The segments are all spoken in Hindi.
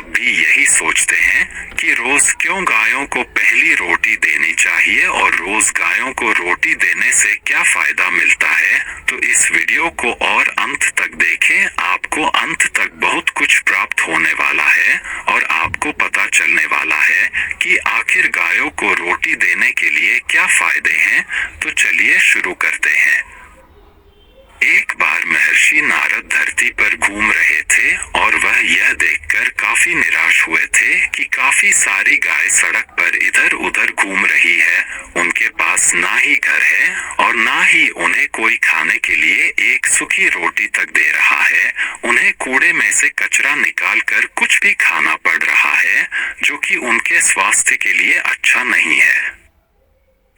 भी यही सोचते हैं कि रोज क्यों गायों को पहली रोटी देनी चाहिए और रोज गायों को रोटी देने से क्या फायदा मिलता है। तो इस वीडियो को और अंत तक देखें, आपको अंत तक बहुत कुछ प्राप्त होने वाला है और आपको पता चलने वाला है कि आखिर गायों को रोटी देने के लिए क्या फायदे हैं। तो चलिए शुरू करते हैं। एक बार महर्षि नारद धरती पर घूम रहे थे और वह यह देखकर काफी निराश हुए थे कि काफी सारी गाय सड़क पर इधर उधर घूम रही है। उनके पास ना ही घर है और ना ही उन्हें कोई खाने के लिए एक सूखी रोटी तक दे रहा है। उन्हें कूड़े में से कचरा निकाल कर कुछ भी खाना पड़ रहा है, जो कि उनके स्वास्थ्य के लिए अच्छा नहीं है।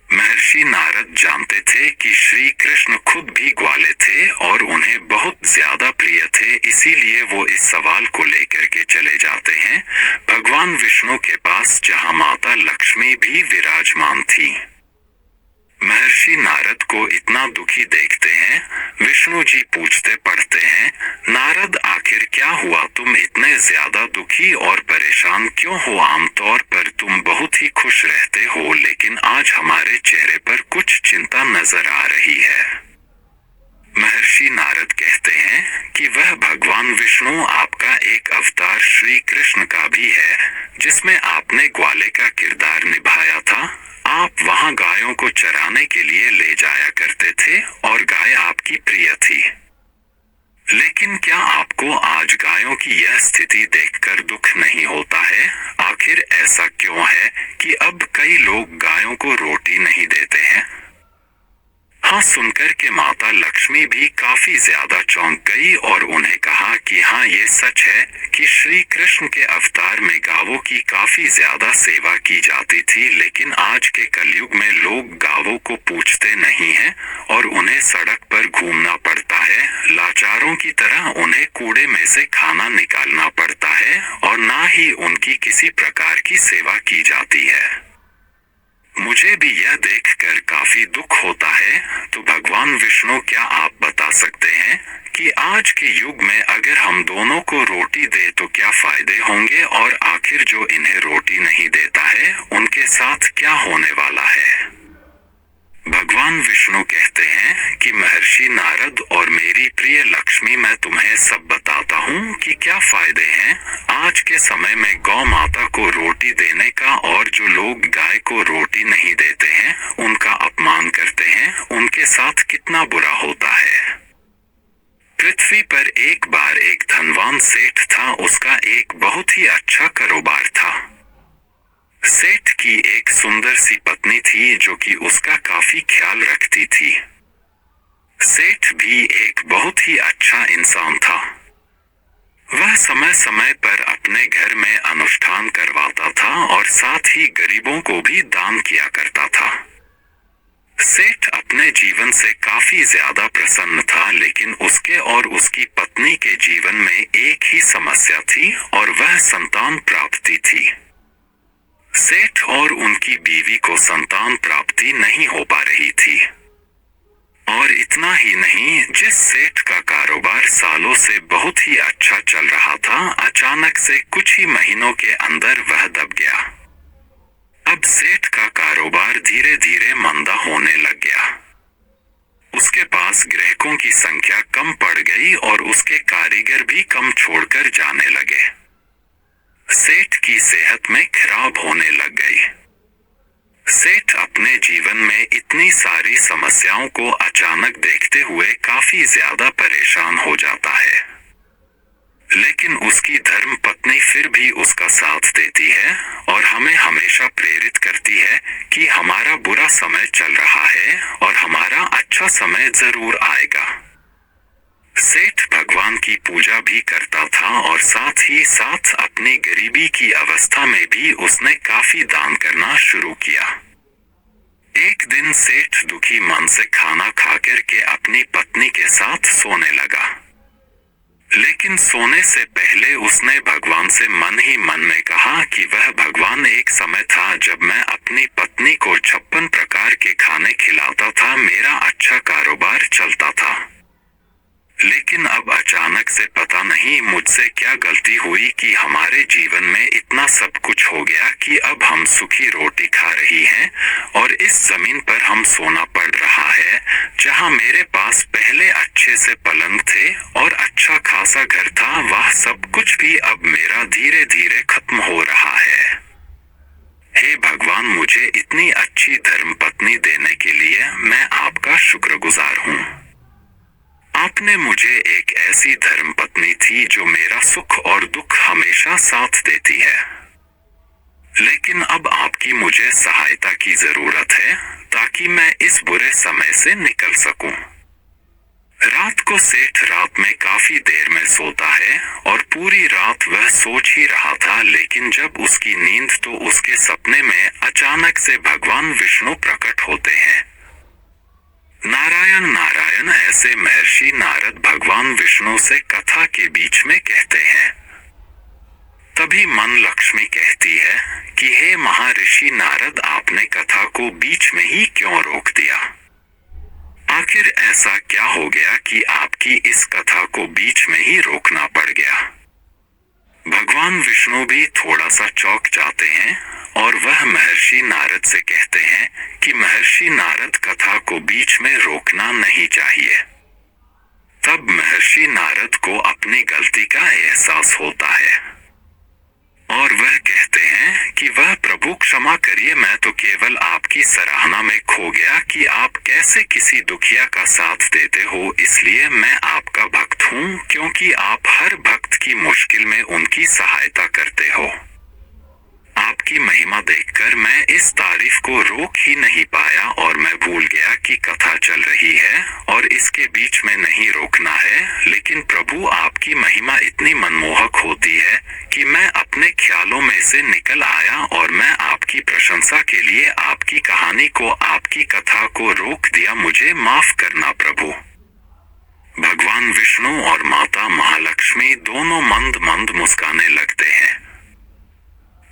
महर्षि नारद जानते थे कि श्री कृष्ण खुद भी ग्वाले थे और उन्हें बहुत ज्यादा प्रिय थे, इसीलिए वो इस सवाल को लेकर के चले जाते हैं भगवान विष्णु के पास, जहां माता लक्ष्मी भी विराजमान थी। महर्षि नारद को इतना दुखी देखते हैं, विष्णु जी पूछते पढ़ते हैं, नारद आखिर क्या हुआ, तुम इतने ज्यादा दुखी और परेशान क्यों हो। आमतौर पर तुम बहुत ही खुश रहते हो, लेकिन आज हमारे चेहरे पर कुछ चिंता नजर आ रही है। महर्षि नारद कहते हैं कि वह भगवान विष्णु आपका एक अवतार श्री कृष्ण का भी है, जिसमें आपने ग्वाले का किरदार निभाया था। आप वहां गायों को चराने के लिए ले जाया करते थे और गाय आपकी प्रिय थी। लेकिन क्या आपको आज गायों की यह स्थिति देखकर दुख नहीं होता है। आखिर ऐसा क्यों है कि अब कई लोग गायों को रोटी नहीं देते हैं। हाँ सुनकर के माता लक्ष्मी भी काफी ज्यादा चौंक गई और उन्हें कहा कि हाँ ये सच है कि श्री कृष्ण के अवतार में गावों की काफी ज्यादा सेवा की जाती थी, लेकिन आज के कलयुग में लोग गावों को पूछते नहीं हैं और उन्हें सड़क पर घूमना पड़ता है। लाचारों की तरह उन्हें कूड़े में से खाना निकालना पड़ता है और ना ही उनकी किसी प्रकार की सेवा की जाती है। मुझे भी यह देखकर काफी दुख होता है। तो भगवान विष्णु क्या आप बता सकते हैं कि आज के युग में अगर हम दोनों को रोटी दे तो क्या फायदे होंगे, और आखिर जो इन्हें रोटी नहीं देता है उनके साथ क्या होने वाला है। भगवान विष्णु कहते हैं कि महर्षि नारद और मेरी प्रिय लक्ष्मी, मैं तुम्हें सब बताता हूँ कि क्या फायदे हैं आज के समय में गौ माता को रोटी देने का, और जो लोग गाय को रोटी नहीं देते हैं उनका अपमान करते हैं, उनके साथ कितना बुरा होता है। पृथ्वी पर एक बार एक धनवान सेठ था, उसका एक बहुत ही अच्छा कारोबार था। सेठ की एक सुंदर सी पत्नी थी जो कि उसका काफी ख्याल रखती थी। सेठ भी एक बहुत ही अच्छा इंसान था। वह समय समय पर अपने घर में अनुष्ठान करवाता था और साथ ही गरीबों को भी दान किया करता था। सेठ अपने जीवन से काफी ज्यादा प्रसन्न था, लेकिन उसके और उसकी पत्नी के जीवन में एक ही समस्या थी और वह संतान प्राप्ति थी। सेठ और उनकी बीवी को संतान प्राप्ति नहीं हो पा रही थी। और इतना ही नहीं, जिस सेठ का कारोबार सालों से बहुत ही अच्छा चल रहा था, अचानक से कुछ ही महीनों के अंदर वह दब गया। अब सेठ का कारोबार धीरे धीरे मंदा होने लग गया। उसके पास ग्राहकों की संख्या कम पड़ गई और उसके कारीगर भी कम छोड़कर जाने लगे। सेठ की सेहत में खराब होने लग गई। सेठ अपने जीवन में इतनी सारी समस्याओं को अचानक देखते हुए काफी ज्यादा परेशान हो जाता है। लेकिन उसकी धर्म पत्नी फिर भी उसका साथ देती है और हमें हमेशा प्रेरित करती है कि हमारा बुरा समय चल रहा है और हमारा अच्छा समय जरूर आएगा। सेठ भगवान की पूजा भी करता था और साथ ही साथ अपनी गरीबी की अवस्था में भी उसने काफी दान करना शुरू किया। एक दिन सेठ दुखी मन से खाना खाकर के अपनी पत्नी के साथ सोने लगा। लेकिन सोने से पहले उसने भगवान से मन ही मन में कहा कि वह भगवान, एक समय था जब मैं अपनी पत्नी को 56 प्रकार के खाने खिलाता था, मेरा अच्छा कारोबार चलता था। लेकिन अब अचानक से पता नहीं मुझसे क्या गलती हुई कि हमारे जीवन में इतना सब कुछ हो गया कि अब हम सूखी रोटी खा रही हैं और इस जमीन पर हम सोना पड़ रहा है, जहां मेरे पास पहले अच्छे से पलंग थे और अच्छा खासा घर था। वह सब कुछ भी अब मेरा धीरे धीरे खत्म हो रहा है। हे भगवान, मुझे इतनी अच्छी धर्मपत्नी देने के लिए मैं आपका शुक्रगुजार हूँ। आपने मुझे एक ऐसी धर्मपत्नी थी जो मेरा सुख और दुख हमेशा साथ देती है, लेकिन अब आपकी मुझे सहायता की जरूरत है ताकि मैं इस बुरे समय से निकल सकूं। रात को सेठ रात में काफी देर में सोता है और पूरी रात वह सोच ही रहा था, लेकिन जब उसकी नींद तो उसके सपने में अचानक से भगवान विष्णु प्रकट होते हैं। नारायण नारायण, ऐसे महर्षि नारद भगवान विष्णु से कथा के बीच में कहते हैं। तभी मन लक्ष्मी कहती है कि हे महर्षि नारद, आपने कथा को बीच में ही क्यों रोक दिया? आखिर ऐसा क्या हो गया कि आपकी इस कथा को बीच में ही रोकना पड़ गया? भगवान विष्णु भी थोड़ा सा चौंक जाते हैं और वह महर्षि नारद से कहते हैं कि महर्षि नारद, कथा को बीच में रोकना नहीं चाहिए। तब महर्षि नारद को अपनी गलती का एहसास होता है और वह कहते हैं कि वह प्रभु क्षमा करिए, मैं तो केवल आपकी सराहना में खो गया कि आप कैसे किसी दुखिया का साथ देते हो, इसलिए मैं आपका भक्त हूँ, क्योंकि आप हर भक्त की मुश्किल में उनकी सहायता करते हो। आपकी महिमा देखकर मैं इस तारीफ को रोक ही नहीं पाया और मैं भूल गया कि कथा चल रही है और इसके बीच में नहीं रोकना है। लेकिन प्रभु, आपकी महिमा इतनी मनमोहक होती है कि मैं अपने ख्यालों में से निकल आया और मैं आपकी प्रशंसा के लिए आपकी कहानी को, आपकी कथा को रोक दिया। मुझे माफ करना प्रभु। भगवान विष्णु और माता महालक्ष्मी दोनों मंद मंद मुस्काने लगते हैं।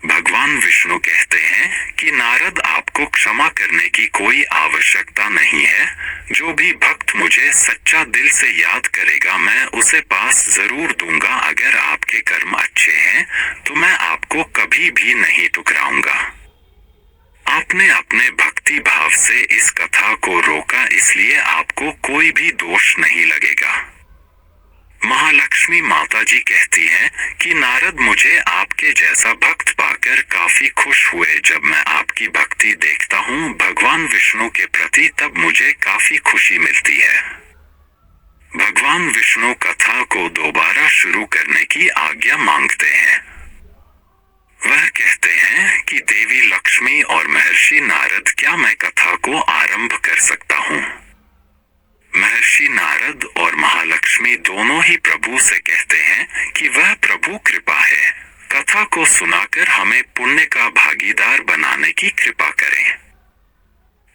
भगवान विष्णु कहते हैं कि नारद, आपको क्षमा करने की कोई आवश्यकता नहीं है। जो भी भक्त मुझे सच्चा दिल से याद करेगा मैं उसे पास जरूर दूंगा। अगर आपके कर्म अच्छे हैं तो मैं आपको कभी भी नहीं ठुकराऊंगा। आपने अपने भक्ति भाव से इस कथा को रोका, इसलिए आपको कोई भी दोष नहीं लगेगा। महालक्ष्मी माता जी कहती हैं कि नारद, मुझे आपके जैसा भक्त पाकर काफी खुश हुए। जब मैं आपकी भक्ति देखता हूँ भगवान विष्णु के प्रति, तब मुझे काफी खुशी मिलती है। भगवान विष्णु कथा को दोबारा शुरू करने की आज्ञा मांगते हैं। वह कहते हैं कि देवी लक्ष्मी और महर्षि नारद, क्या मैं कथा को आरंभ कर सकता हूँ? महर्षि नारद और महालक्ष्मी दोनों ही प्रभु से कहते हैं कि वह प्रभु कृपा है, कथा को सुनाकर हमें पुण्य का भागीदार बनाने की कृपा करें।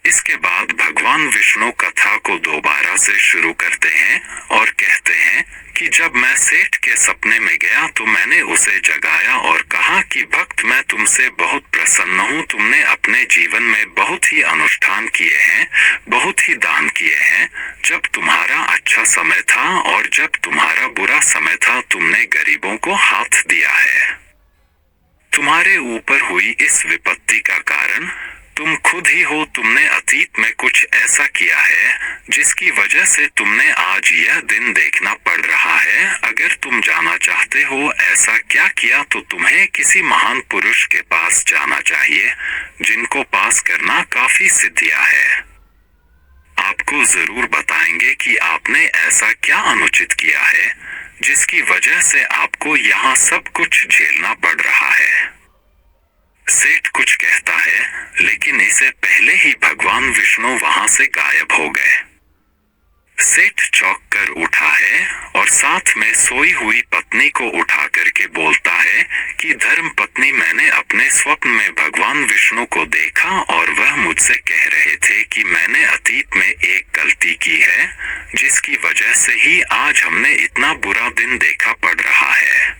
इसके बाद भगवान विष्णु कथा को दोबारा से शुरू करते हैं और कहते हैं कि जब मैं सेठ के सपने में गया तो मैंने उसे जगाया और कहा कि भक्त, मैं तुमसे बहुत प्रसन्न हूँ। तुमने अपने जीवन में बहुत ही अनुष्ठान किए हैं, बहुत ही दान किए हैं। जब तुम्हारा अच्छा समय था और जब तुम्हारा बुरा समय था तुमने गरीबों को हाथ दिया है। तुम्हारे ऊपर हुई इस विपत्ति का कारण तुम खुद ही हो। तुमने अतीत में कुछ ऐसा किया है जिसकी वजह से तुमने आज यह दिन देखना पड़ रहा है। अगर तुम जाना चाहते हो ऐसा क्या किया तो तुम्हें किसी महान पुरुष के पास जाना चाहिए, जिनको पास करना काफी सिद्धियां है। आपको जरूर बताएंगे कि आपने ऐसा क्या अनुचित किया है जिसकी वजह से आपको यहाँ सब कुछ झेलना पड़ रहा है। सेठ कुछ कहता है, लेकिन इससे पहले ही भगवान विष्णु वहां से गायब हो गए। सेठ चौंक कर उठा है और साथ में सोई हुई पत्नी को उठा करके बोलता है कि धर्म पत्नी, मैंने अपने स्वप्न में भगवान विष्णु को देखा और वह मुझसे कह रहे थे कि मैंने अतीत में एक गलती की है जिसकी वजह से ही आज हमने इतना बुरा दिन देखा पड़ रहा है।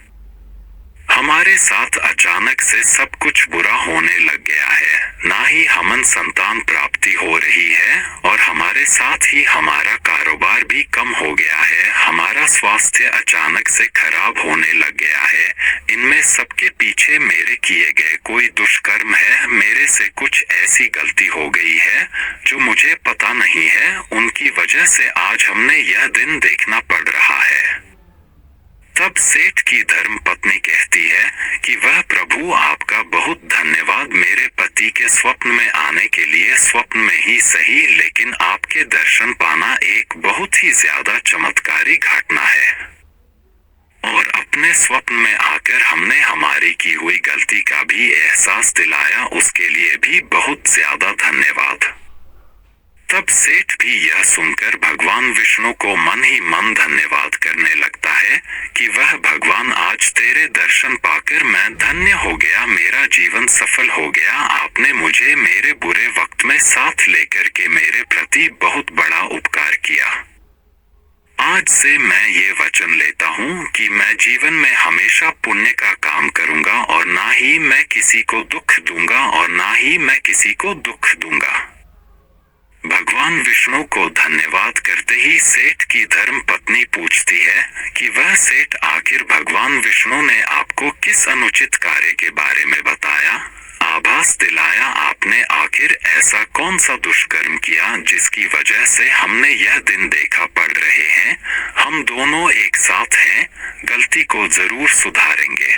हमारे साथ अचानक से सब कुछ बुरा होने लग गया है। ना ही हमन संतान प्राप्ति हो रही है और हमारे साथ ही हमारा कारोबार भी कम हो गया है। हमारा स्वास्थ्य अचानक से खराब होने लग गया है। इनमें सबके पीछे मेरे किए गए कोई दुष्कर्म है। मेरे से कुछ ऐसी गलती हो गई है जो मुझे पता नहीं है। उनकी वजह से आज हमने यह दिन देखना पड़ रहा है। तब सेठ की धर्म पत्नी कहती है कि वह प्रभु आपका बहुत धन्यवाद मेरे पति के स्वप्न में आने के लिए। स्वप्न में ही सही, लेकिन आपके दर्शन पाना एक बहुत ही ज्यादा चमत्कारी घटना है। और अपने स्वप्न में आकर हमने हमारी की हुई गलती का भी एहसास दिलाया, उसके लिए भी बहुत ज्यादा धन्यवाद। तब सेठ भी यह सुनकर भगवान विष्णु को मन ही मन धन्यवाद करने लगता है कि वह भगवान आज तेरे दर्शन पाकर मैं धन्य हो गया, मेरा जीवन सफल हो गया। आपने मुझे मेरे बुरे वक्त में साथ लेकर के मेरे प्रति बहुत बड़ा उपकार किया। आज से मैं ये वचन लेता हूँ कि मैं जीवन में हमेशा पुण्य का काम करूँगा और ना ही मैं किसी को दुख दूंगा और ना ही मैं किसी को दुख दूंगा। भगवान विष्णु को धन्यवाद करते ही सेठ की धर्म पत्नी पूछती है कि वह सेठ आखिर भगवान विष्णु ने आपको किस अनुचित कार्य के बारे में बताया, आभास दिलाया? आपने आखिर ऐसा कौन सा दुष्कर्म किया जिसकी वजह से हमने यह दिन देखा पड़ रहे हैं? हम दोनों एक साथ हैं, गलती को जरूर सुधारेंगे।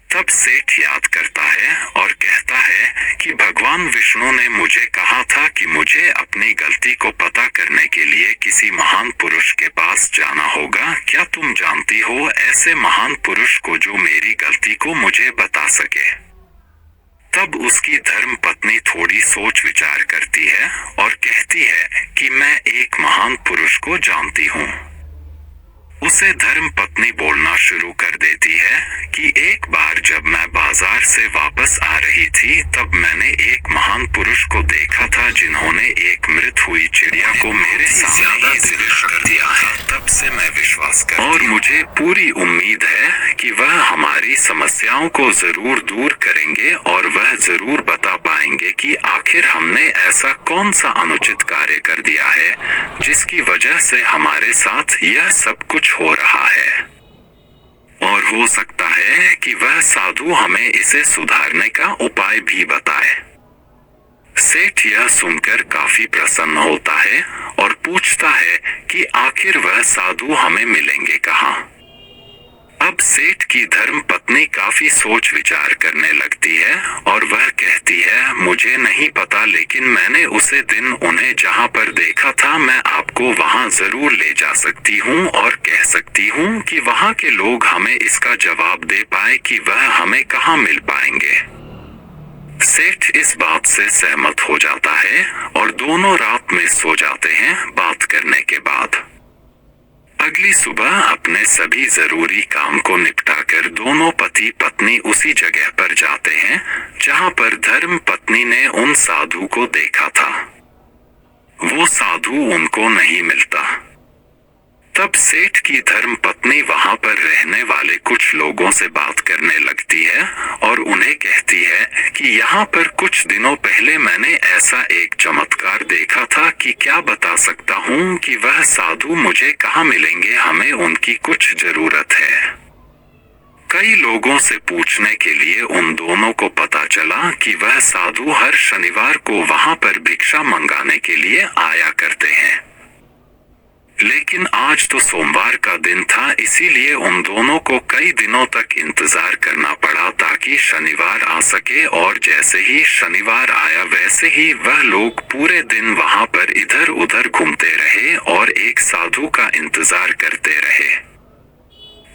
तब सेठ याद करता है और कहता है कि भगवान विष्णु ने मुझे कहा था कि मुझे अपनी गलती को पता करने के लिए किसी महान पुरुष के पास जाना होगा। क्या तुम जानती हो ऐसे महान पुरुष को जो मेरी गलती को मुझे बता सके? तब उसकी धर्म पत्नी थोड़ी सोच विचार करती है और कहती है कि मैं एक महान पुरुष को जानती हूँ। उसे धर्म पत्नी बोलना शुरू कर देती है कि एक बार जब मैं बाजार से वापस आ रही थी तब मैंने एक महान पुरुष को देखा था जिन्होंने एक मृत हुई चिड़िया को मेरे सामने ही जिंदा कर दिया है। तब से मैं विश्वास करती हूँ और मुझे पूरी उम्मीद है कि वह हमारी समस्याओं को जरूर दूर करेंगे और वह जरूर बता पाएंगे कि आखिर हमने ऐसा कौन सा अनुचित कार्य कर दिया है जिसकी वजह से हमारे साथ यह सब कुछ हो रहा है। और हो सकता है कि वह साधु हमें इसे सुधारने का उपाय भी बताए। सेठ यह सुनकर काफी प्रसन्न होता है और पूछता है कि आखिर वह साधु हमें मिलेंगे कहाँ? अब सेठ की धर्म पत्नी काफी सोच विचार करने लगती है और वह कहती है मुझे नहीं पता, लेकिन मैंने उसे दिन उन्हें जहाँ पर देखा था मैं आपको वहाँ जरूर ले जा सकती हूँ और कह सकती हूँ कि वहाँ के लोग हमें इसका जवाब दे पाए कि वह हमें कहाँ मिल पाएंगे। सेठ इस बात से सहमत हो जाता है और दोनों रात में सो जाते हैं। बात करने के बाद अगली सुबह अपने सभी जरूरी काम को निपटाकर दोनों पति पत्नी उसी जगह पर जाते हैं जहां पर धर्म पत्नी ने उन साधु को देखा था। वो साधु उनको नहीं मिलता। तब सेठ की धर्म पत्नी वहां पर रहने वाले कुछ लोगों से बात करने लगती है और उन्हें कहती है कि यहाँ पर कुछ दिनों पहले मैंने ऐसा एक चमत्कार देखा था कि क्या बता सकता हूँ कि वह साधु मुझे कहाँ मिलेंगे, हमें उनकी कुछ जरूरत है। कई लोगों से पूछने के लिए उन दोनों को पता चला कि वह साधु हर शनिवार को वहां पर भिक्षा मंगाने के लिए आया करते हैं। लेकिन आज तो सोमवार का दिन था, इसीलिए उन दोनों को कई दिनों तक इंतजार करना पड़ा ताकि शनिवार आ सके। और जैसे ही शनिवार आया वैसे ही वह लोग पूरे दिन वहां पर इधर उधर घूमते रहे और एक साधु का इंतजार करते रहे।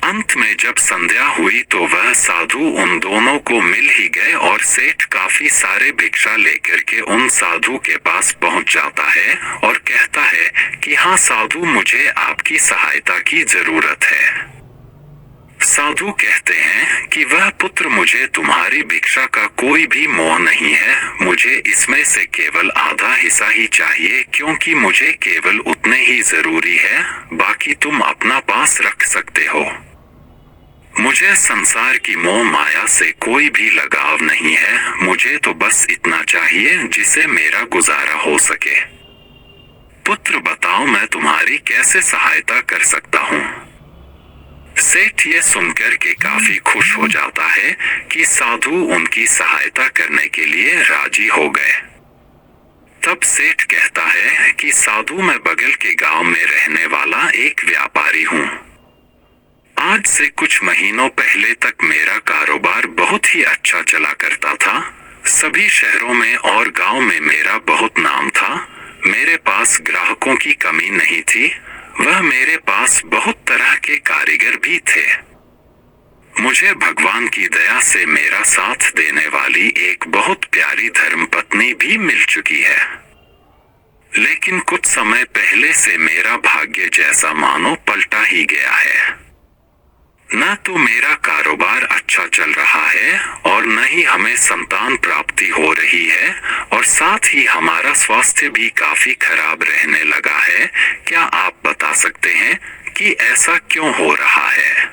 अंत में जब संध्या हुई तो वह साधु उन दोनों को मिल ही गए और सेठ काफी सारे भिक्षा लेकर के उन साधु के पास पहुंच जाता है और कहता है कि हाँ साधु, मुझे आपकी सहायता की जरूरत है। साधु कहते हैं कि वह पुत्र, मुझे तुम्हारी भिक्षा का कोई भी मोह नहीं है, मुझे इसमें से केवल आधा हिस्सा ही चाहिए क्योंकि मुझे केवल उतने ही जरूरी है, बाकी तुम अपना पास रख सकते हो। मुझे संसार की मोह माया से कोई भी लगाव नहीं है। मुझे तो बस इतना चाहिए जिसे मेरा गुजारा हो सके। पुत्र, बताओ मैं तुम्हारी कैसे सहायता कर सकता हूँ? सेठ ये सुनकर के काफी खुश हो जाता है कि साधु उनकी सहायता करने के लिए राजी हो गए। तब सेठ कहता है कि साधु, मैं बगल के गांव में रहने वाला एक व्यापारी हूँ। आज से कुछ महीनों पहले तक मेरा कारोबार बहुत ही अच्छा चला करता था। सभी शहरों में और गांव में मेरा बहुत नाम था। मेरे पास ग्राहकों की कमी नहीं थी। वह मेरे पास बहुत तरह के कारीगर भी थे। मुझे भगवान की दया से मेरा साथ देने वाली एक बहुत प्यारी धर्मपत्नी भी मिल चुकी है। लेकिन कुछ समय पहले से मेरा भाग्य जैसा मानो पलटा ही गया है। न तो मेरा कारोबार अच्छा चल रहा है और न ही हमें संतान प्राप्ति हो रही है, और साथ ही हमारा स्वास्थ्य भी काफी खराब रहने लगा है। क्या आप बता सकते हैं कि ऐसा क्यों हो रहा है?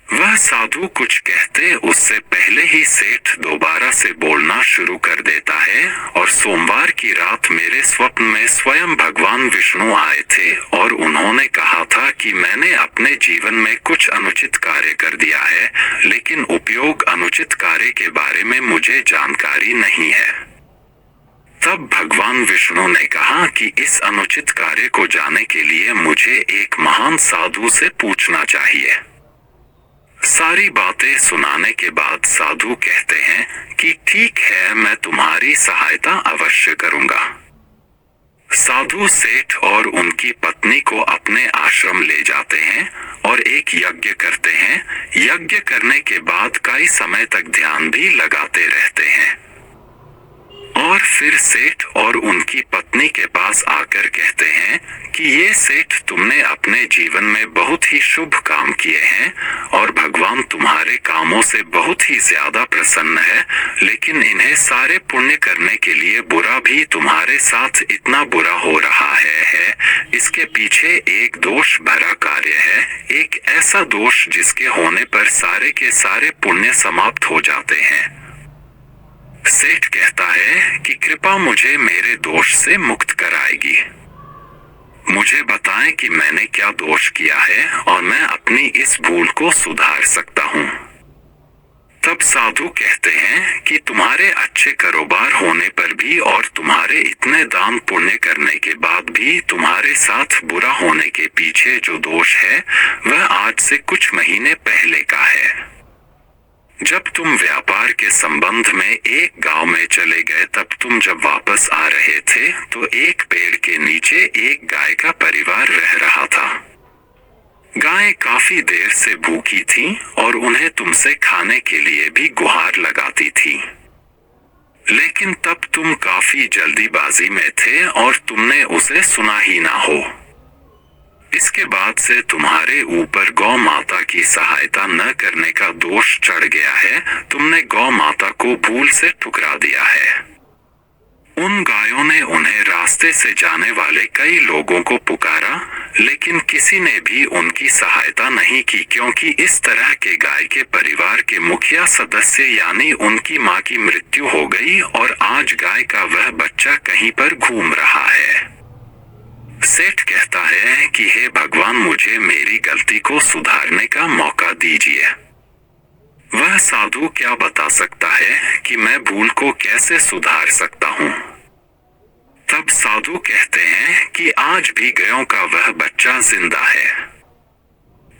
वह साधु कुछ कहते उससे पहले ही सेठ दोबारा से बोलना शुरू कर देता है। और सोमवार की रात मेरे स्वप्न में स्वयं भगवान विष्णु आए थे और उन्होंने कहा था कि मैंने अपने जीवन में कुछ अनुचित कार्य कर दिया है, लेकिन उपयोग अनुचित कार्य के बारे में मुझे जानकारी नहीं है। तब भगवान विष्णु ने कहा कि इस अनुचित कार्य को जानने के लिए मुझे एक महान साधु से पूछना चाहिए। सारी बातें सुनाने के बाद साधु कहते हैं कि ठीक है, मैं तुम्हारी सहायता अवश्य करूंगा। साधु सेठ और उनकी पत्नी को अपने आश्रम ले जाते हैं और एक यज्ञ करते हैं। यज्ञ करने के बाद कई समय तक ध्यान भी लगाते रहते हैं और फिर सेठ और उनकी पत्नी के पास आकर कहते हैं कि ये सेठ, तुमने अपने जीवन में बहुत ही शुभ काम किए हैं और भगवान तुम्हारे कामों से बहुत ही ज्यादा प्रसन्न है, लेकिन इन्हें सारे पुण्य करने के लिए बुरा भी तुम्हारे साथ इतना बुरा हो रहा है। इसके पीछे एक दोष भरा कार्य है, एक ऐसा दोष जिसके होने पर सारे के सारे पुण्य समाप्त हो जाते हैं। सेठ कहता है कि कृपा मुझे मेरे दोष से मुक्त कराएगी। मुझे बताएं कि मैंने क्या दोष किया है और मैं अपनी इस भूल को सुधार सकता हूँ। तब साधु कहते हैं कि तुम्हारे अच्छे कारोबार होने पर भी और तुम्हारे इतने दान पुण्य करने के बाद भी तुम्हारे साथ बुरा होने के पीछे जो दोष है वह आज से कुछ महीने पहले का है। जब तुम व्यापार के संबंध में एक गांव में चले गए, तब तुम जब वापस आ रहे थे तो एक पेड़ के नीचे एक गाय का परिवार रह रहा था। गाय काफी देर से भूखी थी और उन्हें तुमसे खाने के लिए भी गुहार लगाती थी, लेकिन तब तुम काफी जल्दीबाजी में थे और तुमने उसे सुना ही ना हो। इसके बाद से तुम्हारे ऊपर गौ माता की सहायता न करने का दोष चढ़ गया है। तुमने गौ माता को भूल से ठुकरा दिया है। उन गायों ने उन्हें रास्ते से जाने वाले कई लोगों को पुकारा, लेकिन किसी ने भी उनकी सहायता नहीं की, क्योंकि इस तरह के गाय के परिवार के मुखिया सदस्य यानी उनकी मां की मृत्यु हो गई और आज गाय का वह बच्चा कहीं पर घूम रहा है। सेठ कहता है कि हे भगवान, मुझे मेरी गलती को सुधारने का मौका दीजिए। वह साधु क्या बता सकता है कि मैं भूल को कैसे सुधार सकता हूँ। तब साधु कहते हैं कि आज भी गायों का वह बच्चा जिंदा है।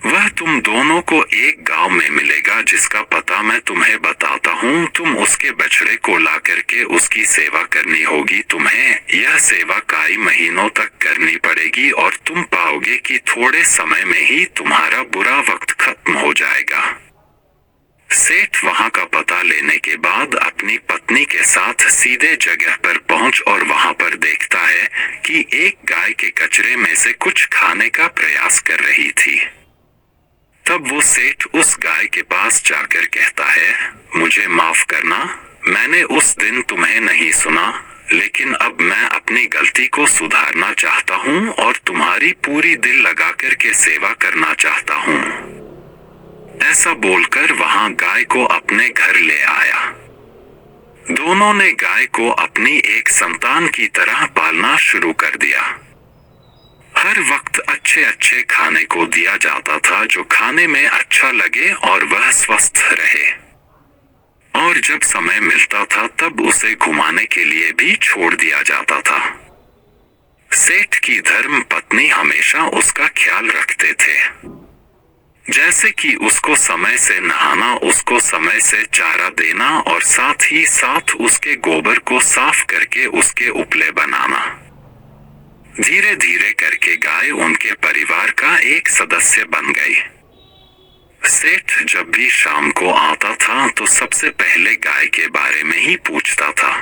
वह तुम दोनों को एक गांव में मिलेगा जिसका पता मैं तुम्हें बताता हूँ। तुम उसके बछड़े को ला करके उसकी सेवा करनी होगी। तुम्हें यह सेवा कई महीनों तक करनी पड़ेगी और तुम पाओगे कि थोड़े समय में ही तुम्हारा बुरा वक्त खत्म हो जाएगा। सेठ वहां का पता लेने के बाद अपनी पत्नी के साथ सीधे जगह पर पहुंच और वहां पर देखता है कि एक गाय के कचरे में से कुछ खाने का प्रयास कर रही थी। तब वो सेठ उस गाय के पास जाकर कहता है, मुझे माफ करना, मैंने उस दिन तुम्हें नहीं सुना, लेकिन अब मैं अपनी गलती को सुधारना चाहता हूँ और तुम्हारी पूरी दिल लगा कर के सेवा करना चाहता हूँ। ऐसा बोलकर वहां गाय को अपने घर ले आया। दोनों ने गाय को अपनी एक संतान की तरह पालना शुरू कर दिया। हर वक्त अच्छे अच्छे खाने को दिया जाता था जो खाने में अच्छा लगे और वह स्वस्थ रहे। और जब समय मिलता था तब उसे घुमाने के लिए भी छोड़ दिया जाता था। सेठ की धर्म पत्नी हमेशा उसका ख्याल रखते थे, जैसे कि उसको समय से नहाना, उसको समय से चारा देना और साथ ही साथ उसके गोबर को साफ करके उसके उपले बनाना। धीरे धीरे करके गाय उनके परिवार का एक सदस्य बन गई। सेठ जब भी शाम को आता था तो सबसे पहले गाय के बारे में ही पूछता था।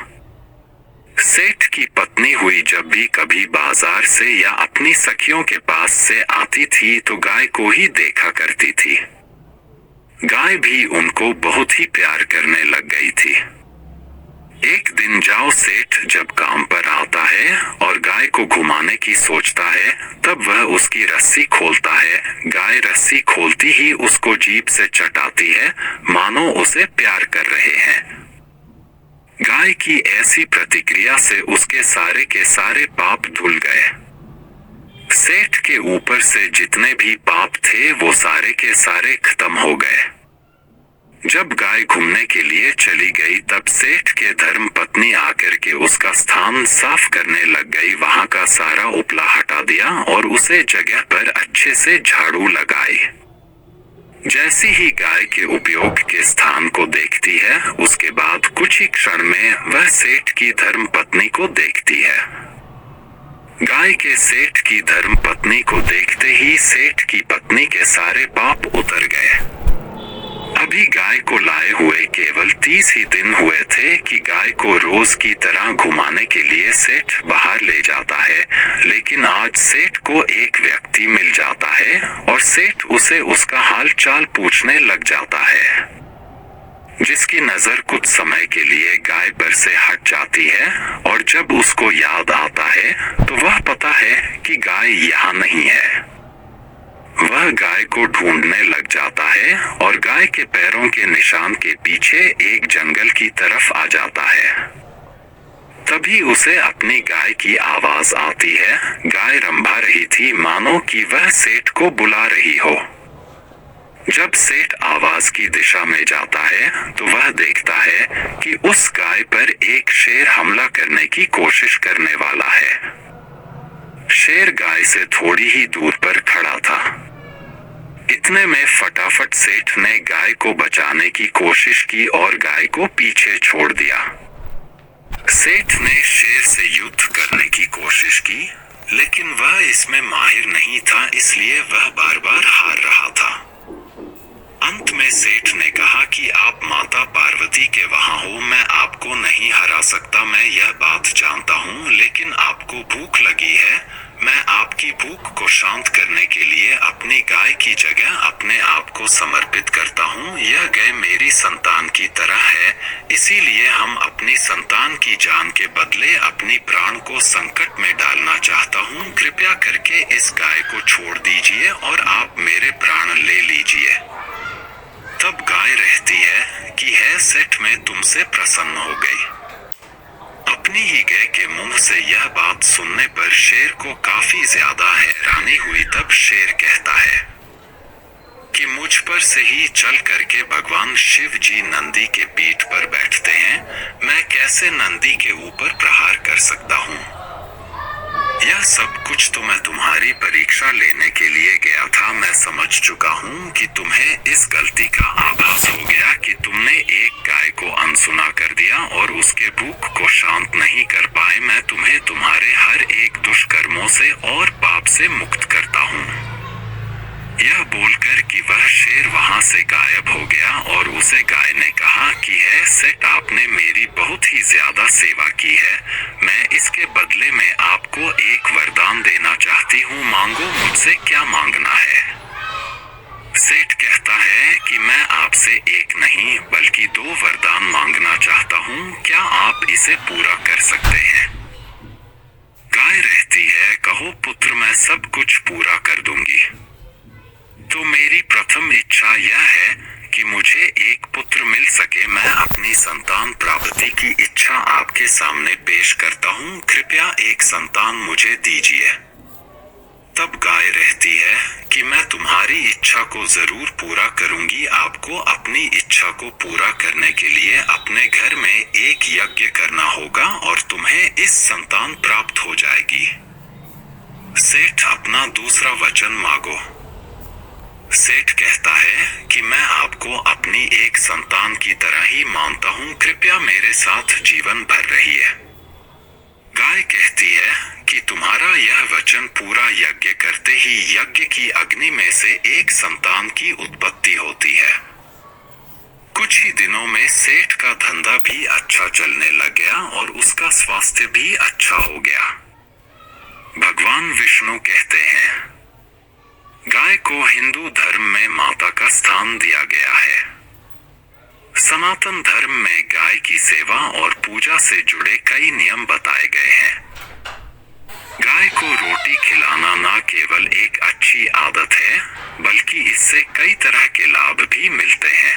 सेठ की पत्नी हुई जब भी कभी बाजार से या अपनी सखियों के पास से आती थी तो गाय को ही देखा करती थी। गाय भी उनको बहुत ही प्यार करने लग गई थी। एक दिन जाओ सेठ जब काम पर आता है और गाय को घुमाने की सोचता है तब वह उसकी रस्सी खोलता है। गाय रस्सी खोलती ही उसको जीभ से चटाती है, मानो उसे प्यार कर रहे हैं। गाय की ऐसी प्रतिक्रिया से उसके सारे के सारे पाप धुल गए। सेठ के ऊपर से जितने भी पाप थे वो सारे के सारे खत्म हो गए। जब गाय घूमने के लिए चली गई तब सेठ के धर्म पत्नी आकर के उसका स्थान साफ करने लग गई। वहां का सारा उपला हटा दिया और उसे जगह पर अच्छे से झाड़ू लगाई। जैसी ही गाय के उपयोग के स्थान को देखती है उसके बाद कुछ ही क्षण में वह सेठ की धर्म पत्नी को देखती है। गाय के सेठ की धर्म पत्नी को देखते ही सेठ की पत्नी के सारे पाप उतर गए। अभी गाय को लाए हुए केवल 30 ही दिन हुए थे कि गाय को रोज की तरह घुमाने के लिए सेठ बाहर ले जाता है, लेकिन आज सेठ को एक व्यक्ति मिल जाता है और सेठ उसे उसका हाल चाल पूछने लग जाता है, जिसकी नजर कुछ समय के लिए गाय पर से हट जाती है और जब उसको याद आता है तो वह पता है कि गाय यहाँ नहीं है। वह गाय को ढूंढने लग जाता है और गाय के पैरों के निशान के पीछे एक जंगल की तरफ आ जाता है। तभी उसे अपनी गाय की आवाज आती है। गाय रंभा रही थी मानो कि वह सेठ को बुला रही हो। जब सेठ आवाज की दिशा में जाता है तो वह देखता है कि उस गाय पर एक शेर हमला करने की कोशिश करने वाला है। शेर गाय से थोड़ी ही दूर पर खड़ा था। इतने में फटाफट सेठ ने गाय को बचाने की कोशिश की और गाय को पीछे छोड़ दिया। सेठ ने शेर से युद्ध करने की कोशिश की, लेकिन वह इसमें माहिर नहीं था, इसलिए वह बार बार हार रहा था। अंत में सेठ ने कहा कि आप माता पार्वती के वहां हो, मैं आपको नहीं हरा सकता, मैं यह बात जानता हूँ, लेकिन आपको भूख लगी है। मैं आपकी भूख को शांत करने के लिए अपनी गाय की जगह अपने आप को समर्पित करता हूँ। यह गाय मेरी संतान की तरह है, इसीलिए हम अपनी संतान की जान के बदले अपनी प्राण को संकट में डालना चाहता हूँ। कृपया करके इस गाय को छोड़ दीजिए और आप मेरे प्राण ले लीजिए। तब गाय रहती है कि है सेठ, मैं तुमसे प्रसन्न हो गई। अपनी ही गाय के मुंह से यह बात सुनने पर शेर को काफी ज्यादा हैरानी हुई। तब शेर कहता है कि मुझ पर से ही चल करके भगवान शिव जी नंदी के पीठ पर बैठते हैं, मैं कैसे नंदी के ऊपर प्रहार कर सकता हूँ। यह सब कुछ तो मैं तुम्हारी परीक्षा लेने के लिए गया था। मैं समझ चुका हूँ कि तुम्हें इस गलती का आभास हो गया कि तुमने एक गाय को अनसुना कर दिया और उसके भूख को शांत नहीं कर पाए। मैं तुम्हें तुम्हारे हर एक दुष्कर्मों से और पाप से मुक्त करता हूँ। यह बोलकर कि वह शेर वहां से गायब हो गया और उसे गाय ने कहा कि है सेठ, आपने मेरी बहुत ही ज्यादा सेवा की है, मैं इसके बदले में आपको एक वरदान देना चाहती हूँ, मांगो मुझसे क्या मांगना है। सेठ कहता है कि मैं आपसे एक नहीं बल्कि 2 वरदान मांगना चाहता हूँ, क्या आप इसे पूरा कर सकते हैं। गाय रहती है, कहो पुत्र, मैं सब कुछ पूरा कर दूंगी। तो मेरी प्रथम इच्छा यह है कि मुझे एक पुत्र मिल सके। मैं अपनी संतान प्राप्ति की इच्छा आपके सामने पेश करता हूँ। कृपया एक संतान मुझे दीजिए। तब गाय रहती है कि मैं तुम्हारी इच्छा को जरूर पूरा करूंगी। आपको अपनी इच्छा को पूरा करने के लिए अपने घर में एक यज्ञ करना होगा और तुम्हें इस संतान प्राप्त हो जाएगी। सेठ अपना दूसरा वचन मांगो। सेठ कहता है कि मैं आपको अपनी एक संतान की तरह ही मानता हूँ। कृपया मेरे साथ जीवन भर रहिए। गाय कहती है कि तुम्हारा यह वचन पूरा यज्ञ करते ही यज्ञ की अग्नि में से एक संतान की उत्पत्ति होती है। कुछ ही दिनों में सेठ का धंधा भी अच्छा चलने लग गया और उसका स्वास्थ्य भी अच्छा हो गया। भगवान विष्णु कहते हैं, गाय को हिंदू धर्म में माता का स्थान दिया गया है। सनातन धर्म में गाय की सेवा और पूजा से जुड़े कई नियम बताए गए हैं। गाय को रोटी खिलाना न केवल एक अच्छी आदत है, बल्कि इससे कई तरह के लाभ भी मिलते हैं।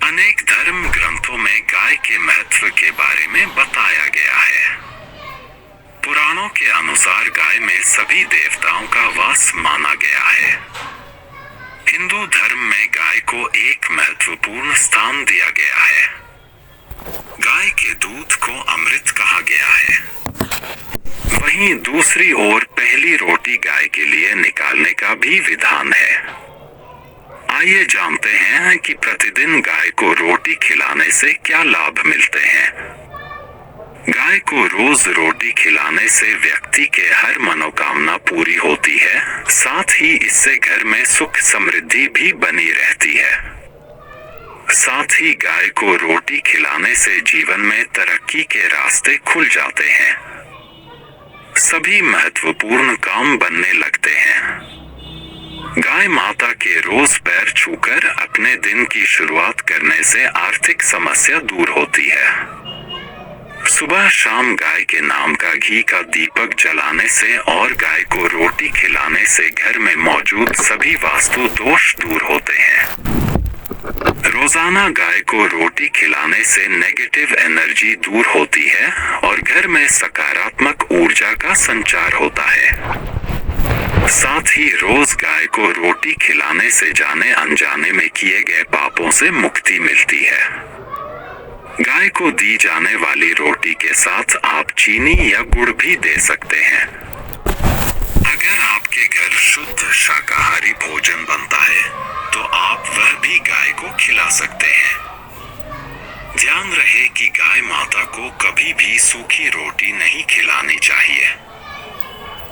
अनेक धर्म ग्रंथों में गाय के महत्व के बारे में बताया गया है। पुराणों के अनुसार गाय में सभी देवताओं का वास माना गया है। हिंदू धर्म में गाय को एक महत्वपूर्ण स्थान दिया गया है। गाय के दूध को अमृत कहा गया है। वहीं दूसरी ओर पहली रोटी गाय के लिए निकालने का भी विधान है। आइए जानते हैं कि प्रतिदिन गाय को रोटी खिलाने से क्या लाभ मिलते हैं। गाय को रोज रोटी खिलाने से व्यक्ति के हर मनोकामना पूरी होती है। साथ ही इससे घर में सुख समृद्धि भी बनी रहती है। साथ ही गाय को रोटी खिलाने से जीवन में तरक्की के रास्ते खुल जाते हैं। सभी महत्वपूर्ण काम बनने लगते हैं। गाय माता के रोज पैर छूकर अपने दिन की शुरुआत करने से आर्थिक समस्या दूर होती है। सुबह शाम गाय के नाम का घी का दीपक जलाने से और गाय को रोटी खिलाने से घर में मौजूद सभी वास्तु दोष दूर होते हैं। रोजाना गाय को रोटी खिलाने से नेगेटिव एनर्जी दूर होती है और घर में सकारात्मक ऊर्जा का संचार होता है। साथ ही रोज गाय को रोटी खिलाने से जाने अनजाने में किए गए पापों से मुक्ति मिलती है। गाय को दी जाने वाली रोटी के साथ आप चीनी या गुड़ भी दे सकते हैं। अगर आपके घर शुद्ध शाकाहारी भोजन बनता है तो आप वह भी गाय को खिला सकते हैं। ध्यान रहे कि गाय माता को कभी भी सूखी रोटी नहीं खिलानी चाहिए।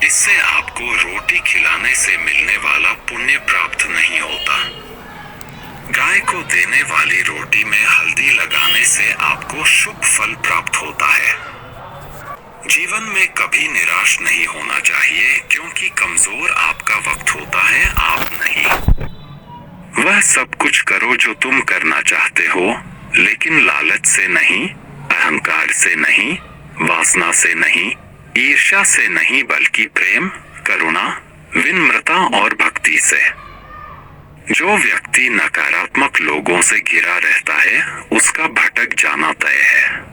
इससे आपको रोटी खिलाने से मिलने वाला पुण्य प्राप्त नहीं होता। गाय को देने वाली रोटी में हल्दी लगाने से आपको शुभ फल प्राप्त होता है। जीवन में कभी निराश नहीं होना चाहिए, क्योंकि कमजोर आपका वक्त होता है, आप नहीं। वह सब कुछ करो जो तुम करना चाहते हो, लेकिन लालच से नहीं, अहंकार से नहीं, वासना से नहीं, ईर्ष्या से नहीं, बल्कि प्रेम, करुणा, विनम्रता और भक्ति से। जो व्यक्ति नकारात्मक लोगों से घिरा रहता है, उसका भटक जाना तय है।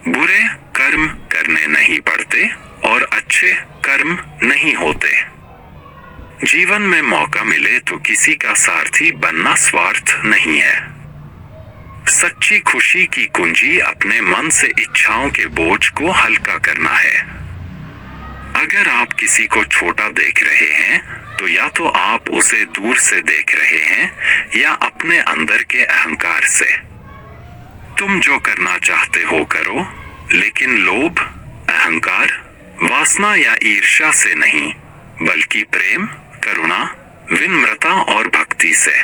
बुरे कर्म करने नहीं पड़ते और अच्छे कर्म नहीं होते। जीवन में मौका मिले तो किसी का सारथी बनना स्वार्थ नहीं है। सच्ची खुशी की कुंजी अपने मन से इच्छाओं के बोझ को हल्का करना है। अगर आप किसी को छोटा देख रहे हैं तो या तो आप उसे दूर से देख रहे हैं या अपने अंदर के अहंकार से। तुम जो करना चाहते हो करो, लेकिन लोभ, अहंकार, वासना या ईर्ष्या से नहीं, बल्कि प्रेम, करुणा, विनम्रता और भक्ति से।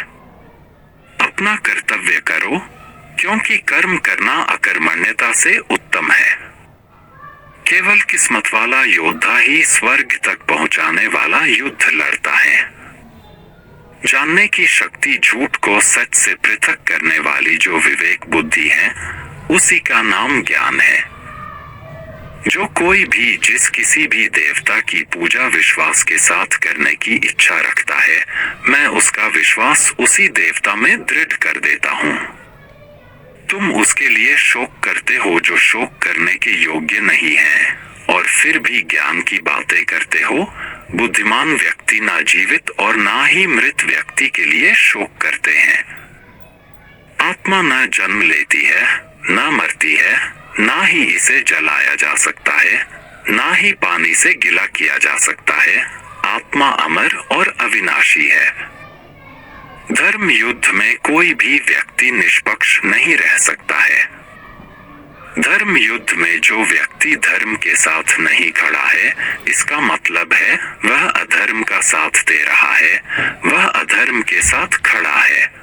अपना कर्तव्य करो, क्योंकि कर्म करना अकर्मण्यता से उत्तम है। केवल किस्मत वाला योद्धा ही स्वर्ग तक पहुंचाने वाला युद्ध लड़ता है। जानने की शक्ति झूठ को सच से पृथक करने वाली जो विवेक बुद्धि है, उसी का नाम ज्ञान है। जो कोई भी जिस किसी भी देवता की पूजा विश्वास के साथ करने की इच्छा रखता है, मैं उसका विश्वास उसी देवता में दृढ़ कर देता हूँ। तुम उसके लिए शोक करते हो जो शोक करने के योग्य नहीं है, और फिर भी ज्ञान की बातें करते हो। बुद्धिमान व्यक्ति ना जीवित और ना ही मृत व्यक्ति के लिए शोक करते हैं। आत्मा न जन्म लेती है, न मरती है, ना ही इसे जलाया जा सकता है, ना ही पानी से गिला किया जा सकता है। आत्मा अमर और अविनाशी है। धर्म युद्ध में कोई भी व्यक्ति निष्पक्ष नहीं रह सकता है। धर्म युद्ध में जो व्यक्ति धर्म के साथ नहीं खड़ा है, इसका मतलब है वह अधर्म का साथ दे रहा है, वह अधर्म के साथ खड़ा है।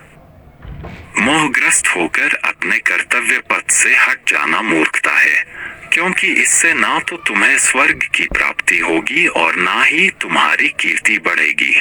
मोहग्रस्त होकर अपने कर्तव्य पथ से हट जाना मूर्खता है, क्योंकि इससे ना तो तुम्हें स्वर्ग की प्राप्ति होगी और ना ही तुम्हारी कीर्ति बढ़ेगी।